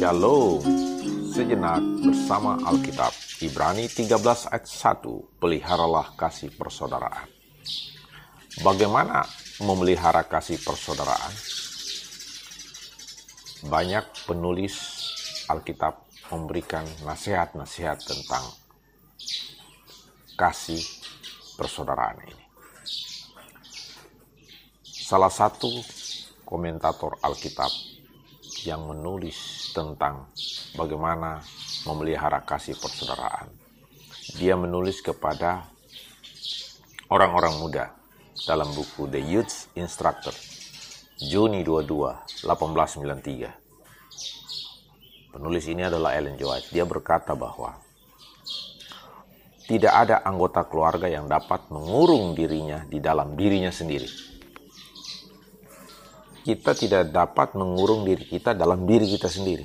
Shalom, sejenak bersama Alkitab, Ibrani 13 ayat 1, peliharalah kasih persaudaraan. Bagaimana memelihara kasih persaudaraan? Banyak penulis Alkitab memberikan nasihat-nasihat tentang kasih persaudaraan ini. Salah satu komentator Alkitab yang menulis tentang bagaimana memelihara kasih persaudaraan. Dia menulis kepada orang-orang muda dalam buku The Youth Instructor, Juni 22, 1893. Penulis ini adalah Ellen G. White. Dia berkata bahwa tidak ada anggota keluarga yang dapat mengurung dirinya di dalam dirinya sendiri. Kita tidak dapat mengurung diri kita dalam diri kita sendiri.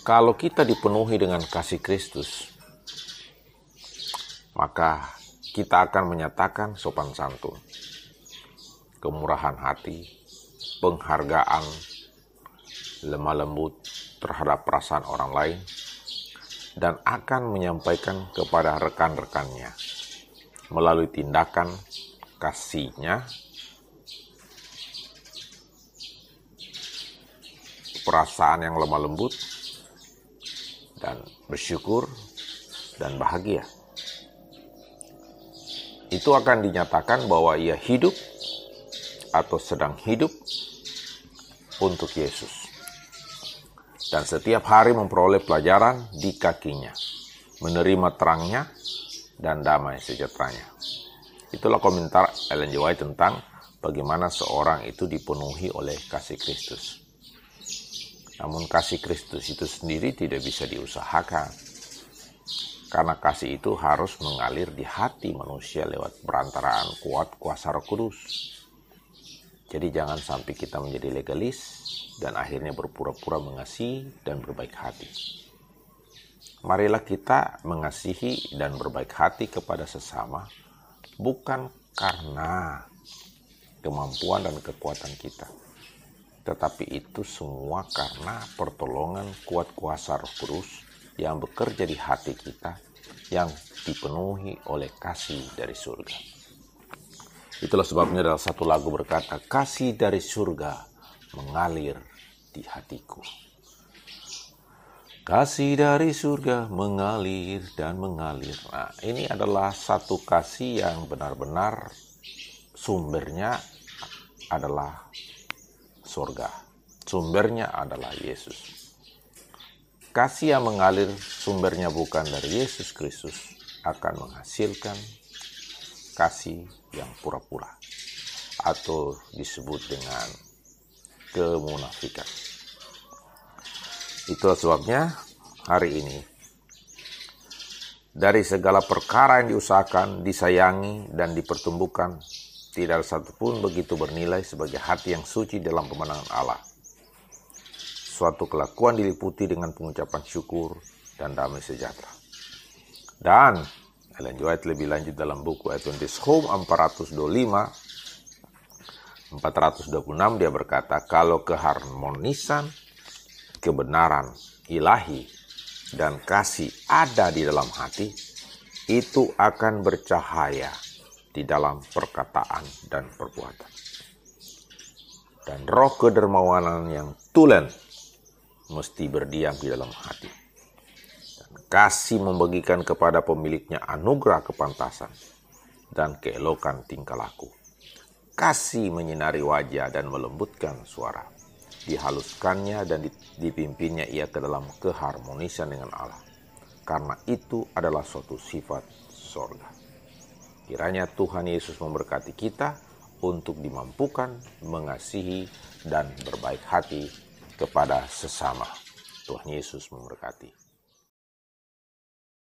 Kalau kita dipenuhi dengan kasih Kristus, maka kita akan menyatakan sopan santun, kemurahan hati, penghargaan, lemah lembut terhadap perasaan orang lain, dan akan menyampaikan kepada rekan-rekannya melalui tindakan kasihnya, perasaan yang lemah lembut, dan bersyukur, dan bahagia. Itu akan dinyatakan bahwa ia hidup atau sedang hidup untuk Yesus. Dan setiap hari memperoleh pelajaran di kakinya, menerima terangnya, dan damai sejahteranya. Itulah komentar Ellen G. White tentang bagaimana seorang itu dipenuhi oleh kasih Kristus. Namun kasih Kristus itu sendiri tidak bisa diusahakan. Karena kasih itu harus mengalir di hati manusia lewat perantaraan kuat kuasa Roh Kudus. Jadi jangan sampai kita menjadi legalis dan akhirnya berpura-pura mengasihi dan berbaik hati. Marilah kita mengasihi dan berbaik hati kepada sesama, bukan karena kemampuan dan kekuatan kita, tetapi itu semua karena pertolongan kuat kuasa Roh Kudus yang bekerja di hati kita, yang dipenuhi oleh kasih dari surga. Itulah sebabnya dalam satu lagu berkata, kasih dari surga mengalir di hatiku. Kasih dari surga mengalir dan mengalir. Nah, ini adalah satu kasih yang benar-benar sumbernya adalah surga. Sumbernya adalah Yesus. Kasih yang mengalir sumbernya bukan dari Yesus Kristus akan menghasilkan kasih yang pura-pura atau disebut dengan kemunafikan. Itulah sebabnya hari ini dari segala perkara yang diusahakan, disayangi, dan dipertumbuhkan, tidak ada satupun begitu bernilai sebagai hati yang suci dalam pemandangan Allah. Suatu kelakuan diliputi dengan pengucapan syukur dan damai sejahtera. Dan Ellen G. White lebih lanjut dalam buku Adventist Home 426 dia berkata, kalau keharmonisan, kebenaran ilahi dan kasih ada di dalam hati, itu akan bercahaya di dalam perkataan dan perbuatan. Dan roh kedermawanan yang tulen mesti berdiam di dalam hati. Dan kasih membagikan kepada pemiliknya anugerah kepantasan dan keelokan tingkah laku. Kasih menyinari wajah dan melembutkan suara. Dihaluskannya dan dipimpinnya ia ke dalam keharmonisan dengan Allah. Karena itu adalah suatu sifat sorga. Kiranya Tuhan Yesus memberkati kita untuk dimampukan mengasihi dan berbaik hati kepada sesama. Tuhan Yesus memberkati.